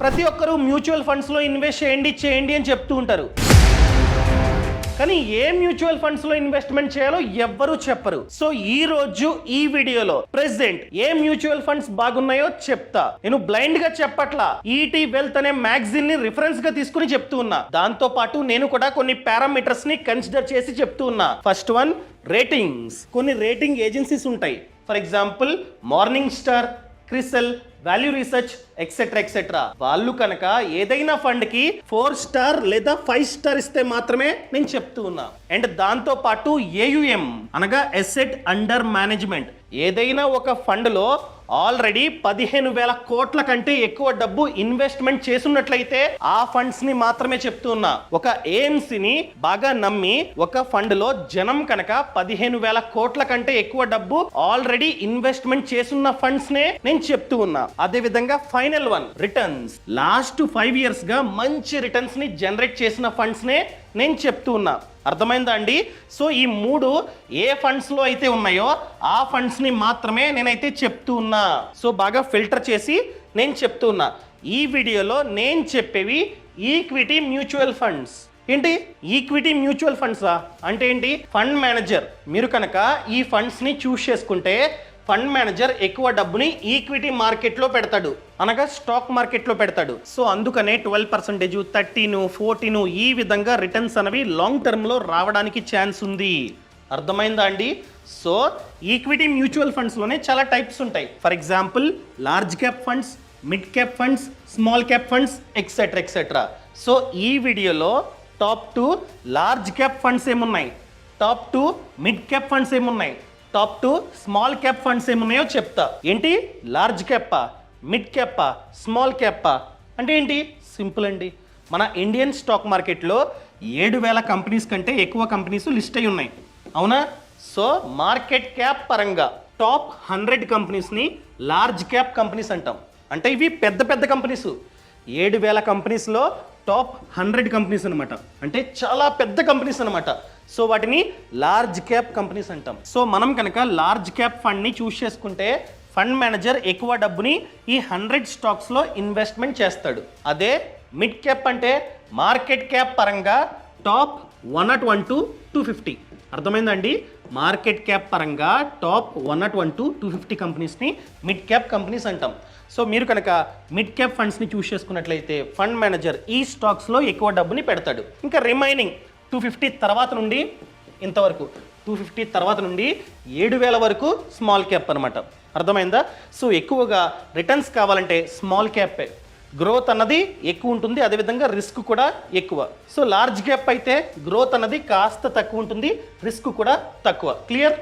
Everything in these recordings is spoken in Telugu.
ప్రతి ఒక్కరూ మ్యూచువల్ ఫండ్స్లో ఇన్వెస్ట్ చేయండి అని చెప్తూ ఉంటారు. కానీ ఏ మ్యూచువల్ ఫండ్స్ లో ఇన్వెస్ట్మెంట్ చేయాలో ఎవ్వరూ చెప్పరు. సో ఈ రోజు ఈ వీడియోలో ప్రెసెంట్ ఏ మ్యూచువల్ ఫండ్స్ బాగున్నాయో చెప్తా. నేను బ్లైండ్ గా చెప్పట్లా, ఈటీ వెల్త్ అనే మ్యాగజైన్ ని రిఫరెన్స్ గా తీసుకుని చెప్తూ ఉన్నా. దాంతో పాటు నేను కూడా కొన్ని పారామీటర్స్ ని కన్సిడర్ చేసి చెప్తూ ఉన్నా. First one, ratings. కొన్ని రేటింగ్ ఏజెన్సీస్ ఉంటాయి. For example Morningstar, CRISIL, Value Research etcetera. వాళ్ళు కనుక ఏదైనా ఫండ్ కి 4 స్టార్ లేదా 5 స్టార్ ఇస్తే మాత్రమే నేను చెప్తూ ఉన్నా. అండ్ దాంతో పాటు ఏయుఎం అనగా అసెట్ అండర్ మేనేజ్మెంట్. ఏదైనా ఒక ఫండ్ లో ఆల్రెడీ 15,000 కోట్ల కంటే ఎక్కువ డబ్బు ఇన్వెస్ట్మెంట్ చేసున్నట్లయితే ఆ ఫండ్స్ ని మాత్రమే చెప్తూ ఉన్నా. ఒక ఏఎంసీని బాగా నమ్మి ఒక ఫండ్ లో జనం కనుక 15,000 కోట్ల కంటే ఎక్కువ డబ్బు ఆల్రెడీ ఇన్వెస్ట్మెంట్ చేసున్న ఫండ్స్ నే నేను చెప్తూ ఉన్నా. అదే విధంగా final one, returns. Last 5 years గా మంచి రిటర్న్స్ ని జనరేట్ చేసిన ఫండ్స్ నే నేను చెప్తూ ఉన్నా. అర్థమైందా అండి? సో ఈ 3 ఏ ఫండ్స్ లో అయితే ఉన్నాయో ఆ ఫండ్స్ ని మాత్రమే నేనైతే చెప్తూ ఉన్నా. సో బాగా ఫిల్టర్ చేసి నేను చెప్తూ ఉన్నా. ఈ వీడియోలో నేను చెప్పేవి ఈక్విటీ మ్యూచువల్ ఫండ్స్. ఏంటి ఈక్విటీ మ్యూచువల్ ఫండ్సా అంటే ఏంటి? ఫండ్ మేనేజర్ మీరు కనుక ఈ ఫండ్స్ ని చూస్ చేసుకుంటే ఫండ్ మేనేజర్ ఎక్కువ డబ్బుని ఈక్విటీ మార్కెట్లో పెడతాడు, అనగా స్టాక్ మార్కెట్లో పెడతాడు. సో అందుకనే 12%, 13, 14 ఈ విధంగా రిటర్న్స్ అనేవి లాంగ్ టర్మ్లో రావడానికి ఛాన్స్ ఉంది. అర్థమైందా అండి? సో ఈక్విటీ మ్యూచువల్ ఫండ్స్లోనే చాలా టైప్స్ ఉంటాయి. For example large cap funds, mid cap funds, small cap funds etcetera. So ఈ వీడియోలో టాప్ 2 లార్జ్ క్యాప్ ఫండ్స్ ఏమున్నాయి, టాప్ 2 మిడ్ క్యాప్ ఫండ్స్ ఏమున్నాయి, టాప్ 2 స్మాల్ క్యాప్ ఫండ్స్ ఏమున్నాయో చెప్తా. ఏంటి లార్జ్ క్యాపా, మిడ్ క్యాపా, స్మాల్ క్యాపా అంటే ఏంటి? సింపుల్ అండి. మన ఇండియన్ స్టాక్ మార్కెట్లో 7,000 కంపెనీస్ కంటే ఎక్కువ కంపెనీస్ లిస్ట్ అయి ఉన్నాయి, అవునా? సో మార్కెట్ క్యాప్ పరంగా టాప్ 100 కంపెనీస్ని లార్జ్ క్యాప్ కంపెనీస్ అంటాం. అంటే ఇవి పెద్ద పెద్ద కంపెనీస్. 7,000 కంపెనీస్లో టాప్ 100 కంపెనీస్ అనమాట, అంటే చాలా పెద్ద కంపెనీస్ అనమాట. సో వాటిని లార్జ్ క్యాప్ కంపెనీస్ అంటాం. సో మనం కనుక లార్జ్ క్యాప్ ఫండ్ని చూస్ చేసుకుంటే ఫండ్ మేనేజర్ ఎక్కువ డబ్బుని ఈ 100 స్టాక్స్లో ఇన్వెస్ట్మెంట్ చేస్తాడు. అదే మిడ్ క్యాప్ అంటే మార్కెట్ క్యాప్ పరంగా టాప్ 101 to 250. అర్థమైందండి? మార్కెట్ క్యాప్ పరంగా టాప్ 101 to 250 కంపెనీస్ని మిడ్ క్యాప్ కంపెనీస్ అంటాం. సో మీరు కనుక మిడ్ క్యాప్ ఫండ్స్ని చూస్ చేసుకున్నట్లయితే ఫండ్ మేనేజర్ ఈ స్టాక్స్లో ఎక్కువ డబ్బుని పెడతాడు. ఇంకా రిమైనింగ్ 250 తర్వాత నుండి ఇంతవరకు 250 తర్వాత నుండి 7,000 వరకు స్మాల్ క్యాప్ అనమాట. అర్థమైందా? సో ఎక్కువగా రిటర్న్స్ కావాలంటే స్మాల్ క్యాపే. గ్రోత్ అన్నది ఎక్కువ ఉంటుంది, అదేవిధంగా రిస్క్ కూడా ఎక్కువ. సో లార్జ్ క్యాప్ అయితే గ్రోత్ అన్నది కాస్త తక్కువ ఉంటుంది, రిస్క్ కూడా తక్కువ. క్లియర్?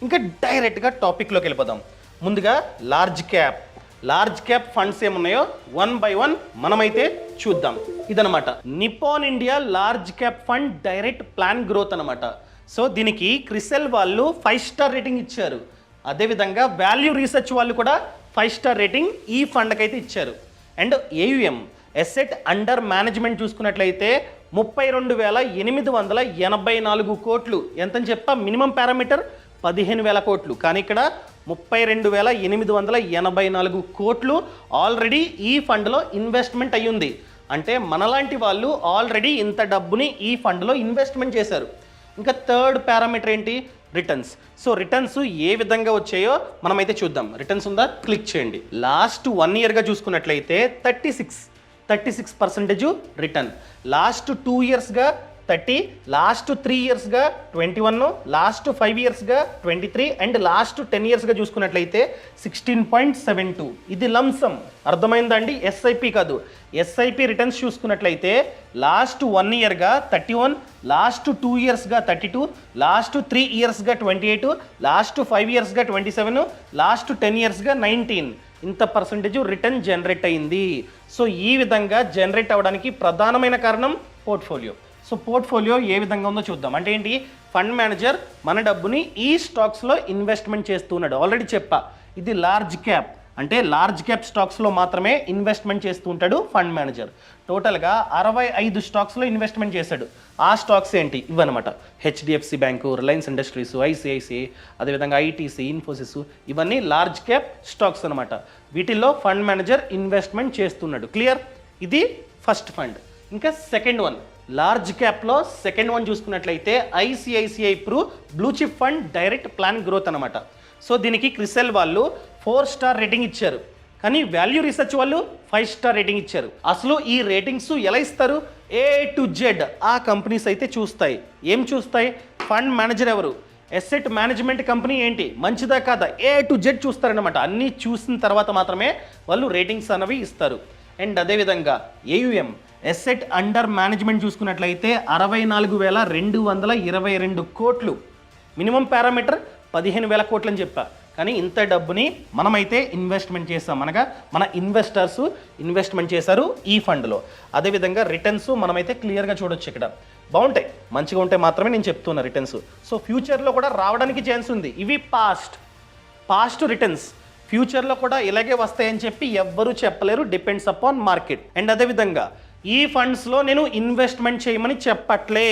ఇంకా డైరెక్ట్గా టాపిక్లోకి వెళ్ళిపోదాం. ముందుగా లార్జ్ క్యాప్ ఫండ్స్ ఏమున్నాయో 1 by 1 మనమైతే చూద్దాం. ఇదనమాట Nippon India large cap fund direct plan growth అనమాట. సో దీనికి క్రిసెల్ వాళ్ళు 5 స్టార్ రేటింగ్ ఇచ్చారు. అదేవిధంగా వాల్యూ రీసెర్చ్ వాళ్ళు కూడా 5 స్టార్ రేటింగ్ ఈ ఫండ్కి అయితే ఇచ్చారు. And AUM asset under management చూసుకున్నట్లయితే 32,884 కోట్లు. ఎంతని చెప్తా? మినిమం పారామీటర్ 15,000 కోట్లు. కానీ ఇక్కడ 32,884 కోట్లు ఆల్రెడీ ఈ ఫండ్లో ఇన్వెస్ట్మెంట్ అయ్యింది. అంటే మనలాంటి వాళ్ళు ఆల్రెడీ ఇంత డబ్బుని ఈ ఫండ్లో ఇన్వెస్ట్మెంట్ చేశారు. ఇంకా థర్డ్ పారామీటర్ ఏంటి? రిటర్న్స్. సో రిటర్న్స్ ఏ విధంగా వచ్చాయో మనమైతే చూద్దాం. రిటర్న్స్ ఉందా? క్లిక్ చేయండి. లాస్ట్ 1 yearగా చూసుకున్నట్లయితే 36% return. Last 2 yearsగా 30, last 3 yearsగా 21, last 5 yearsగా 23 and last 10 yearsగా చూసుకున్నట్లయితే 16.72. ఇది లంసమ్. అర్థమైందండి? ఎస్ఐపి కాదు. ఎస్ఐపి రిటర్న్స్ చూసుకున్నట్లయితే last 1 yearగా 31, last 2 yearsగా 32, last 3 yearsగా 28, last 5 yearsగా 27, last 10 yearsగా 19. ఇంత పర్సంటేజ్ రిటర్న్ జనరేట్ అయింది. సో ఈ విధంగా జనరేట్ అవ్వడానికి ప్రధానమైన కారణం పోర్ట్ఫోలియో. సో పోర్ట్ఫోలియో ఏ విధంగా ఉందో చూద్దాం. అంటే ఏంటి? ఫండ్ మేనేజర్ మన డబ్బుని ఈ స్టాక్స్లో ఇన్వెస్ట్మెంట్ చేస్తున్నాడు. ఆల్రెడీ చెప్పా, ఇది లార్జ్ క్యాప్. అంటే లార్జ్ క్యాప్ స్టాక్స్లో మాత్రమే ఇన్వెస్ట్మెంట్ చేస్తూ ఉంటాడు ఫండ్ మేనేజర్. టోటల్గా 65 స్టాక్స్లో ఇన్వెస్ట్మెంట్ చేశాడు. ఆ స్టాక్స్ ఏంటి? ఇవన్నమాట. హెచ్డిఎఫ్సి బ్యాంకు, రిలయన్స్ ఇండస్ట్రీస్, ఐసిఐసిఐ, అదేవిధంగా ఐటీసీ, ఇన్ఫోసిస్, ఇవన్నీ లార్జ్ క్యాప్ స్టాక్స్ అనమాట. వీటిల్లో ఫండ్ మేనేజర్ ఇన్వెస్ట్మెంట్ చేస్తున్నాడు. క్లియర్? ఇది ఫస్ట్ ఫండ్. ఇంకా సెకండ్ వన్ లార్జ్ క్యాప్లో సెకండ్ వన్ చూసుకున్నట్లయితే ICICI Pru blue chip fund direct plan growth అనమాట. సో దీనికి క్రిసెల్ వాళ్ళు 4 స్టార్ రేటింగ్ ఇచ్చారు, కానీ వాల్యూ రీసెర్చ్ వాళ్ళు 5 స్టార్ రేటింగ్ ఇచ్చారు. అసలు ఈ రేటింగ్స్ ఎలా ఇస్తారు? A to Z ఆ కంపెనీస్ అయితే చూస్తాయి. ఏం చూస్తాయి? ఫండ్ మేనేజర్ ఎవరు, అసెట్ మేనేజ్మెంట్ కంపెనీ ఏంటి, మంచిదా కాదా, A to Z చూస్తారనమాట. అన్నీ చూసిన తర్వాత మాత్రమే వాళ్ళు రేటింగ్స్ అనేవి ఇస్తారు. అండ్ అదేవిధంగా AUM అసెట్ అండర్ మేనేజ్మెంట్ చూసుకున్నట్లయితే 64,222 కోట్లు. మినిమం పారామీటర్ 15,000 కోట్లు అని చెప్పా, కానీ ఇంత డబ్బుని మనమైతే ఇన్వెస్ట్మెంట్ చేస్తాం, అనగా మన ఇన్వెస్టర్స్ ఇన్వెస్ట్మెంట్ చేశారు ఈ ఫండ్లో. అదేవిధంగా రిటర్న్స్ మనమైతే క్లియర్గా చూడొచ్చు, ఇక్కడ బాగుంటాయి, మంచిగా ఉంటే మాత్రమే నేను చెప్తున్నా రిటర్న్స్. సో ఫ్యూచర్లో కూడా రావడానికి ఛాన్స్ ఉంది. ఇవి పాస్ట్ రిటర్న్స్, ఫ్యూచర్లో కూడా ఇలాగే వస్తాయని చెప్పి ఎవ్వరూ చెప్పలేరు, డిపెండ్స్ అపాన్ మార్కెట్. అండ్ అదేవిధంగా ఈ ఫండ్స్లో నేను ఇన్వెస్ట్మెంట్ చేయమని చెప్పట్లే,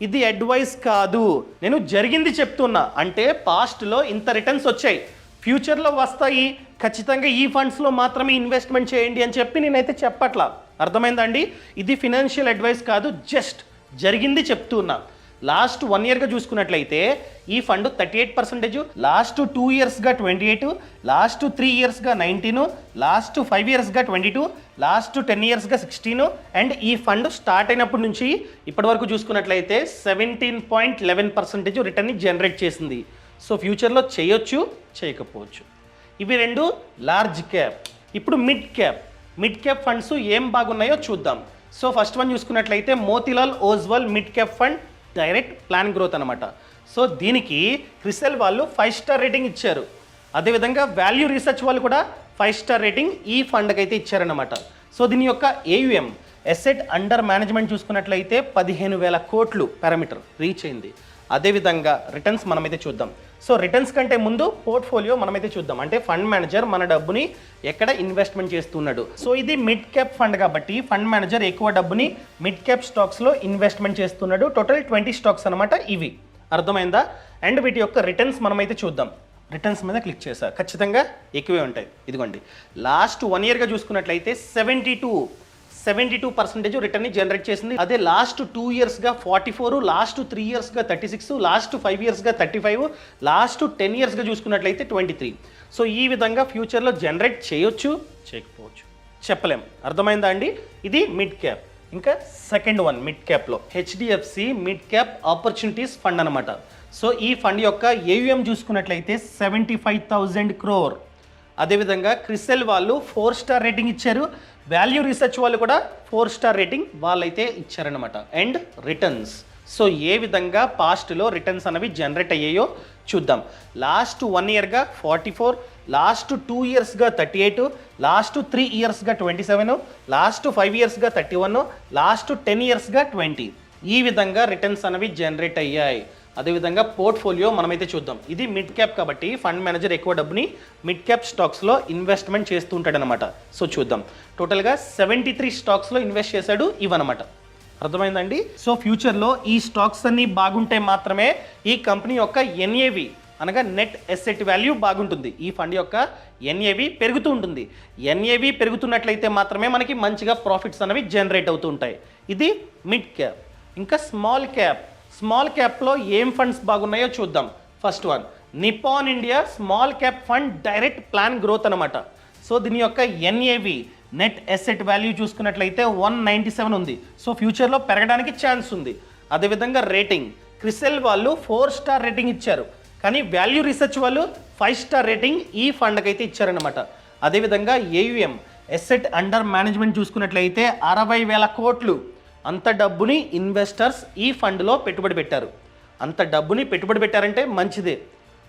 ఇది అడ్వైస్ కాదు, నేను జరిగింది చెప్తున్నా. అంటే పాస్ట్లో ఇంత రిటర్న్స్ వచ్చాయి, ఫ్యూచర్లో వస్తాయి, ఖచ్చితంగా ఈ ఫండ్స్లో మాత్రమే ఇన్వెస్ట్మెంట్ చేయండి అని చెప్పి నేనైతే చెప్పట్లా. అర్థమైందండి? ఇది ఫినాన్షియల్ అడ్వైస్ కాదు, జస్ట్ జరిగింది చెప్తున్నా. లాస్ట్ 1 ఇయర్గా చూసుకున్నట్లయితే ఈ ఫండ్ 38%, లాస్ట్ 2 ఇయర్స్గా 28, లాస్ట్ 3 ఇయర్స్గా 19, లాస్ట్ 5 ఇయర్స్గా 22, లాస్ట్ 10 ఇయర్స్గా 16. అండ్ ఈ ఫండ్ స్టార్ట్ అయినప్పటి నుంచి ఇప్పటి వరకు చూసుకున్నట్లయితే 17.11% రిటర్న్ని జనరేట్ చేసింది. సో ఫ్యూచర్లో చేయొచ్చు, చేయకపోవచ్చు. ఇవి 2 లార్జ్ క్యాప్. ఇప్పుడు మిడ్ క్యాప్ ఫండ్స్ ఏం బాగున్నాయో చూద్దాం. సో ఫస్ట్ వన్ చూసుకున్నట్లయితే Motilal Oswal mid cap fund direct plan growth అనమాట. సో దీనికి క్రిసెల్ వాళ్ళు 5 స్టార్ రేటింగ్ ఇచ్చారు. అదేవిధంగా వాల్యూ రీసెర్చ్ వాళ్ళు కూడా 5 స్టార్ రేటింగ్ ఈ ఫండ్కి అయితే ఇచ్చారనమాట. సో దీని యొక్క AUM అసెట్ అండర్ మేనేజ్మెంట్ చూసుకున్నట్లయితే 15,000 కోట్లు పారామీటర్ రీచ్ అయింది. అదేవిధంగా రిటర్న్స్ మనమైతే చూద్దాం. సో రిటర్న్స్ కంటే ముందు పోర్ట్ఫోలియో మనమైతే చూద్దాం, అంటే ఫండ్ మేనేజర్ మన డబ్బుని ఎక్కడ ఇన్వెస్ట్మెంట్ చేస్తున్నాడు. సో ఇది మిడ్ క్యాప్ ఫండ్ కాబట్టి ఫండ్ మేనేజర్ ఎక్కువ డబ్బుని మిడ్ క్యాప్ స్టాక్స్లో ఇన్వెస్ట్మెంట్ చేస్తున్నాడు. టోటల్ 20 స్టాక్స్ అనమాట ఇవి. అర్థమైందా? అండ్ వీటి యొక్క రిటర్న్స్ మనమైతే చూద్దాం. రిటర్న్స్ మీద క్లిక్ చేశా, ఖచ్చితంగా ఎక్కువే ఉంటాయి. ఇదిగోండి, లాస్ట్ 1 ఇయర్గా చూసుకున్నట్లయితే 72% రిటర్న్ని జనరేట్ చేసింది. అదే లాస్ట్ 2 ఇయర్స్గా 44, లాస్ట్ 3 ఇయర్స్గా 36, లాస్ట్ 5 ఇయర్స్గా 35, లాస్ట్ 10 ఇయర్స్గా చూసుకున్నట్లయితే 23. సో ఈ విధంగా ఫ్యూచర్లో జనరేట్ చేయొచ్చు, చేయకపోవచ్చు, చెప్పలేం. అర్థమైందా అండి? ఇది మిడ్ క్యాప్. ఇంకా సెకండ్ వన్ మిడ్ క్యాప్లో HDFC mid cap opportunities fund అనమాట. సో ఈ ఫండ్ యొక్క AUM చూసుకున్నట్లయితే 75,000 crore. అదేవిధంగా క్రిసెల్ వాళ్ళు 4 స్టార్ రేటింగ్ ఇచ్చారు, వాల్యూ రీసెర్చ్ వాళ్ళు కూడా 4 స్టార్ రేటింగ్ వాళ్ళైతే ఇచ్చారనమాట. అండ్ రిటర్న్స్, సో ఏ విధంగా పాస్ట్లో రిటర్న్స్ అనేవి జనరేట్ అయ్యాయో చూద్దాం. లాస్ట్ 1 ఇయర్గా 44, లాస్ట్ 2 ఇయర్స్గా 38, లాస్ట్ 3 ఇయర్స్గా 27, లాస్ట్ 5 ఇయర్స్గా 31, లాస్ట్ 10 ఇయర్స్గా 20. ఈ విధంగా రిటర్న్స్ అనేవి జనరేట్ అయ్యాయి. అదేవిధంగా పోర్ట్ఫోలియో మనమైతే చూద్దాం. ఇది మిడ్ క్యాప్ కాబట్టి ఫండ్ మేనేజర్ ఎక్కువ డబ్బుని మిడ్ క్యాప్ స్టాక్స్లో ఇన్వెస్ట్మెంట్ చేస్తూ ఉంటాడనమాట. సో చూద్దాం, టోటల్గా 73 స్టాక్స్లో ఇన్వెస్ట్ చేశాడు ఇవన్నమాట. అర్థమైందండి? సో ఫ్యూచర్లో ఈ స్టాక్స్ అన్నీ బాగుంటే మాత్రమే ఈ కంపెనీ యొక్క NAV అనగా నెట్ అసెట్ వాల్యూ బాగుంటుంది. ఈ ఫండ్ యొక్క NAV పెరుగుతూ ఉంటుంది. NAV పెరుగుతున్నట్లయితే మాత్రమే మనకి మంచిగా ప్రాఫిట్స్ అనేవి జనరేట్ అవుతూ ఉంటాయి. ఇది మిడ్ క్యాప్. ఇంకా స్మాల్ క్యాప్లో ఏం ఫండ్స్ బాగున్నాయో చూద్దాం. First one Nippon India small cap fund direct plan growth అనమాట. సో దీని యొక్క NAV నెట్ అసెట్ వాల్యూ చూసుకున్నట్లయితే 197 ఉంది. సో ఫ్యూచర్లో పెరగడానికి ఛాన్స్ ఉంది. అదేవిధంగా రేటింగ్, క్రిసెల్ వాళ్ళు 4 స్టార్ రేటింగ్ ఇచ్చారు, కానీ వాల్యూ రీసెర్చ్ వాళ్ళు 5 స్టార్ రేటింగ్ ఈ ఫండ్కి అయితే ఇచ్చారనమాట. అదేవిధంగా AUM అసెట్ అండర్ మేనేజ్మెంట్ చూసుకున్నట్లయితే 60,000 కోట్లు. అంత డబ్బుని ఇన్వెస్టర్స్ ఈ ఫండ్లో పెట్టుబడి పెట్టారు. అంత డబ్బుని పెట్టుబడి పెట్టారంటే మంచిదే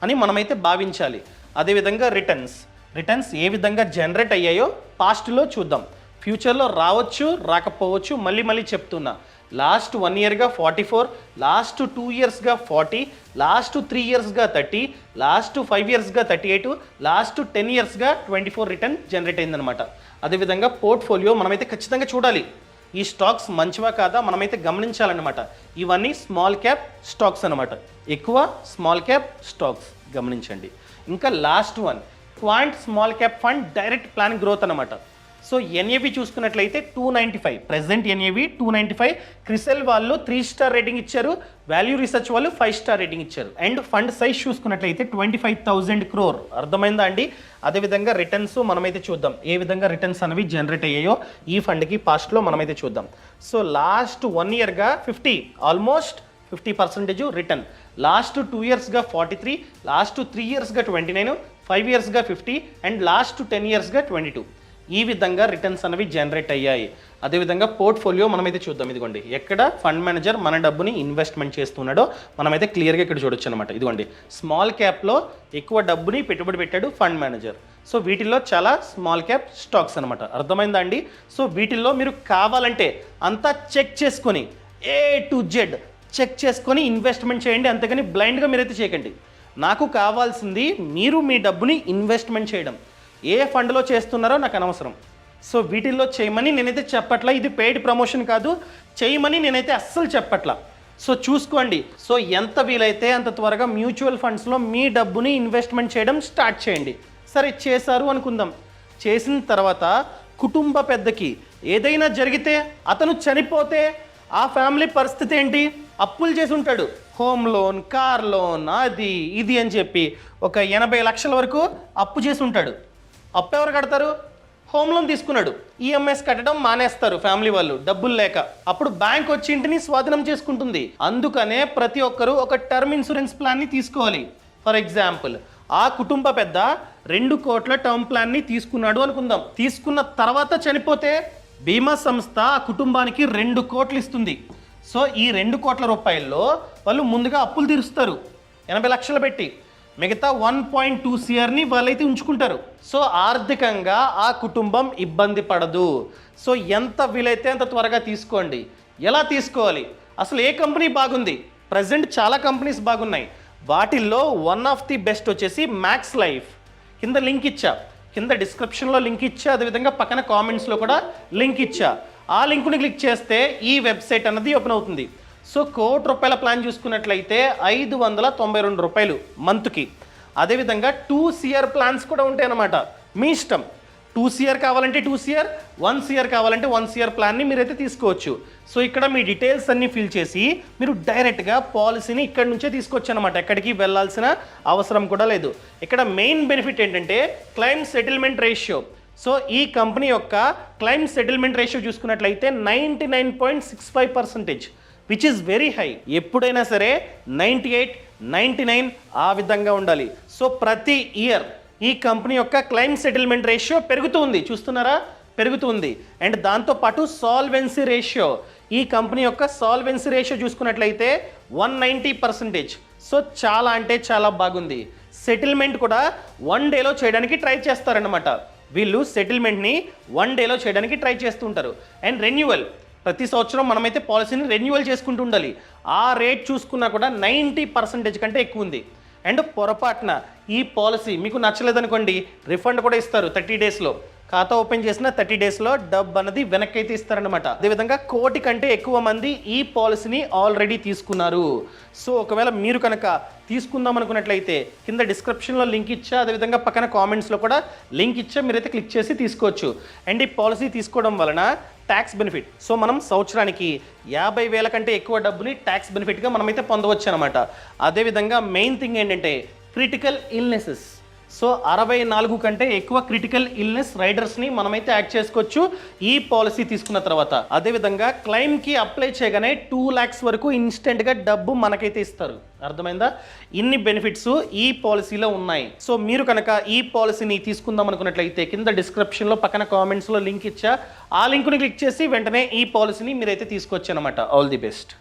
అని మనమైతే భావించాలి. అదేవిధంగా రిటర్న్స్ ఏ విధంగా జనరేట్ అయ్యాయో పాస్ట్లో చూద్దాం. ఫ్యూచర్లో రావచ్చు, రాకపోవచ్చు, మళ్ళీ చెప్తున్నా. లాస్ట్ 1 ఇయర్గా 44, లాస్ట్ 2 ఇయర్స్గా 40, లాస్ట్ 3 ఇయర్స్గా 30, లాస్ట్ 5 ఇయర్స్గా 38, లాస్ట్ 10 ఇయర్స్గా 24 రిటర్న్ జనరేట్ అయిందనమాట. అదేవిధంగా పోర్ట్ఫోలియో మనమైతే ఖచ్చితంగా చూడాలి. ఈ స్టాక్స్ మంచివా కాదా మనమైతే గమనించాలన్నమాట. ఇవన్నీ స్మాల్ క్యాప్ స్టాక్స్ అనమాట, ఎక్కువ స్మాల్ క్యాప్ స్టాక్స్ గమనించండి. ఇంకా last one quant small cap fund direct plan growth అనమాట. సో ఎన్ఏవి చూసుకున్నట్లయితే 295, ప్రెసెంట్ ఎన్ఏవి 295. క్రిసెల్ వాళ్ళు 3 స్టార్ రేటింగ్ ఇచ్చారు, వాల్యూ రీసెర్చ్ వాళ్ళు 5 స్టార్ రేటింగ్ ఇచ్చారు. అండ్ ఫండ్ సైజ్ చూసుకున్నట్లయితే 25,000 crore. అర్థమైందా అండి? అదేవిధంగా రిటర్న్స్ మనమైతే చూద్దాం, ఏ విధంగా రిటర్న్స్ అనేవి జనరేట్ అయ్యాయో ఈ ఫండ్కి పాస్ట్లో మనమైతే చూద్దాం. So last 1 yearగా 50, almost 50% return. Last 2 yearsగా 43, last 3 yearsగా 29, 5 yearsగా 50 and last 10 yearsగా 22. ఈ విధంగా రిటర్న్స్ అనేవి జనరేట్ అయ్యాయి. అదేవిధంగా పోర్ట్ఫోలియో మనమైతే చూద్దాం. ఇదిగోండి, ఎక్కడ ఫండ్ మేనేజర్ మన డబ్బుని ఇన్వెస్ట్మెంట్ చేస్తున్నాడో మనమైతే క్లియర్గా ఇక్కడ చూడొచ్చు అనమాట. ఇదిగోండి, స్మాల్ క్యాప్లో ఎక్కువ డబ్బుని పెట్టుబడి పెట్టాడు ఫండ్ మేనేజర్. సో వీటిల్లో చాలా స్మాల్ క్యాప్ స్టాక్స్ అనమాట. అర్థమైందా అండి? సో వీటిల్లో మీరు కావాలంటే అంతా చెక్ చేసుకొని A to Z చెక్ చేసుకొని ఇన్వెస్ట్మెంట్ చేయండి, అంతేగాని బ్లైండ్గా మీరైతే చేయకండి. నాకు కావాల్సింది మీరు మీ డబ్బుని ఇన్వెస్ట్మెంట్ చేయడం. ఏ ఫండ్లో చేస్తున్నారో నాకు అనవసరం. సో వీటిల్లో చేయమని నేనైతే చెప్పట్లా, ఇది పెయిడ్ ప్రమోషన్ కాదు, చేయమని నేనైతే అస్సలు చెప్పట్లా. సో చూసుకోండి. సో ఎంత వీలైతే అంత త్వరగా మ్యూచువల్ ఫండ్స్లో మీ డబ్బుని ఇన్వెస్ట్మెంట్ చేయడం స్టార్ట్ చేయండి. సరే చేశారు అనుకుందాం, చేసిన తర్వాత కుటుంబ పెద్దకి ఏదైనా జరిగితే, అతను చనిపోతే ఆ ఫ్యామిలీ పరిస్థితి ఏంటి? అప్పులు చేసి ఉంటాడు, హోమ్ లోన్, కార్ లోన్, అది ఇది అని చెప్పి ఒక 80 లక్షల వరకు అప్పు చేసి ఉంటాడు. అప్పు ఎవరు కడతారు? హోమ్ లోన్ తీసుకున్నాడు, ఈఎంఐస్ కట్టడం మానేస్తారు ఫ్యామిలీ వాళ్ళు డబ్బులు లేక. అప్పుడు బ్యాంక్ వచ్చి ఇంటిని స్వాధీనం చేసుకుంటుంది. అందుకనే ప్రతి ఒక్కరూ ఒక టర్మ్ ఇన్సూరెన్స్ ప్లాన్ని తీసుకోవాలి. ఫర్ ఎగ్జాంపుల్, ఆ కుటుంబ పెద్ద 2 కోట్ల టర్మ్ ప్లాన్ని తీసుకున్నాడు అనుకుందాం. తీసుకున్న తర్వాత చనిపోతే బీమా సంస్థ ఆ కుటుంబానికి 2 కోట్లు ఇస్తుంది. సో ఈ 2 కోట్ల రూపాయల్లో వాళ్ళు ముందుగా అప్పులు తీరుస్తారు 80 లక్షలు పెట్టి, మిగతా 1.2 CRని వాళ్ళైతే ఉంచుకుంటారు. సో ఆర్థికంగా ఆ కుటుంబం ఇబ్బంది పడదు. సో ఎంత వీలైతే అంత త్వరగా తీసుకోండి. ఎలా తీసుకోవాలి? అసలు ఏ కంపెనీ బాగుంది? ప్రజెంట్ చాలా కంపెనీస్ బాగున్నాయి. వాటిల్లో వన్ ఆఫ్ ది బెస్ట్ వచ్చేసి మ్యాక్స్ లైఫ్. కింద లింక్ ఇచ్చా, కింద డిస్క్రిప్షన్లో లింక్ ఇచ్చా, అదేవిధంగా పక్కన కామెంట్స్లో కూడా లింక్ ఇచ్చా. ఆ లింక్ని క్లిక్ చేస్తే ఈ వెబ్సైట్ అన్నది ఓపెన్ అవుతుంది. సో ₹1,00,00,000 ప్లాన్ చూసుకున్నట్లయితే ₹592 మంత్కి. అదేవిధంగా 2 CR ప్లాన్స్ కూడా ఉంటాయి అన్నమాట. మీ ఇష్టం, 2 CR కావాలంటే 2 CR, 1 CR కావాలంటే 1 CR ప్లాన్ని మీరైతే తీసుకోవచ్చు. సో ఇక్కడ మీ డీటెయిల్స్ అన్నీ ఫిల్ చేసి మీరు డైరెక్ట్గా పాలసీని ఇక్కడ నుంచే తీసుకోవచ్చు అనమాట. ఎక్కడికి వెళ్ళాల్సిన అవసరం కూడా లేదు. ఇక్కడ మెయిన్ బెనిఫిట్ ఏంటంటే క్లెయిమ్ సెటిల్మెంట్ రేషియో. సో ఈ కంపెనీ యొక్క క్లెయిమ్ సెటిల్మెంట్ రేషియో చూసుకున్నట్లయితే 99.65%, విచ్ ఈస్ వెరీ హై. ఎప్పుడైనా సరే 98, 99 ఆ విధంగా ఉండాలి. సో ప్రతి ఇయర్ ఈ కంపెనీ యొక్క క్లెయిమ్ సెటిల్మెంట్ రేషియో పెరుగుతూ ఉంది, చూస్తున్నారా? పెరుగుతుంది. అండ్ దాంతోపాటు సాల్వెన్సీ రేషియో, ఈ కంపెనీ యొక్క సాల్వెన్సీ రేషియో చూసుకున్నట్లయితే 190%. సో చాలా అంటే చాలా బాగుంది. సెటిల్మెంట్ కూడా 1 డేలో చేయడానికి ట్రై చేస్తారన్నమాట. వీళ్ళు సెటిల్మెంట్ని 1 డేలో చేయడానికి ట్రై చేస్తుంటారు. అండ్ రెన్యువల్, ప్రతి సంవత్సరం మనమైతే పాలసీని రెన్యువల్ చేసుకుంటూ ఉండాలి. ఆ రేట్ చూసుకున్నా కూడా 90% కంటే ఎక్కువ ఉంది. అండ్ పొరపాటున ఈ పాలసీ మీకు నచ్చలేదనుకోండి, రిఫండ్ కూడా ఇస్తారు 30 డేస్లో. ఖాతా ఓపెన్ చేసిన 30 డేస్లో డబ్బు అన్నది వెనక్కి అయితే ఇస్తారనమాట. అదేవిధంగా 1 కోటి కంటే ఎక్కువ మంది ఈ పాలసీని ఆల్రెడీ తీసుకున్నారు. సో ఒకవేళ మీరు కనుక తీసుకుందాం అనుకున్నట్లయితే కింద డిస్క్రిప్షన్లో లింక్ ఇచ్చా, అదేవిధంగా పక్కన కామెంట్స్లో కూడా లింక్ ఇచ్చా, మీరైతే క్లిక్ చేసి తీసుకోవచ్చు. అండ్ ఈ పాలసీ తీసుకోవడం వలన ట్యాక్స్ బెనిఫిట్, సో మనం సంవత్సరానికి 50,000 కంటే ఎక్కువ డబ్బుని ట్యాక్స్ బెనిఫిట్గా మనమైతే పొందవచ్చు అనమాట. అదేవిధంగా మెయిన్ థింగ్ ఏంటంటే క్రిటికల్ ఇల్నెసెస్. సో 64 కంటే ఎక్కువ క్రిటికల్ ఇల్నెస్ రైడర్స్ని మనమైతే యాడ్ చేసుకోవచ్చు ఈ పాలసీ తీసుకున్న తర్వాత. అదేవిధంగా క్లెయిమ్కి అప్లై చేయగానే 2 lakhs వరకు ఇన్స్టెంట్గా డబ్బు మనకైతే ఇస్తారు. అర్థమైందా? ఇన్ని బెనిఫిట్స్ ఈ పాలసీలో ఉన్నాయి. సో మీరు కనుక ఈ పాలసీని తీసుకుందాం అనుకున్నట్లయితే కింద డిస్క్రిప్షన్లో పక్కన కామెంట్స్లో లింక్ ఇచ్చా, ఆ లింక్ని క్లిక్ చేసి వెంటనే ఈ పాలసీని మీరైతే తీసుకోవచ్చు అనమాట. All the best.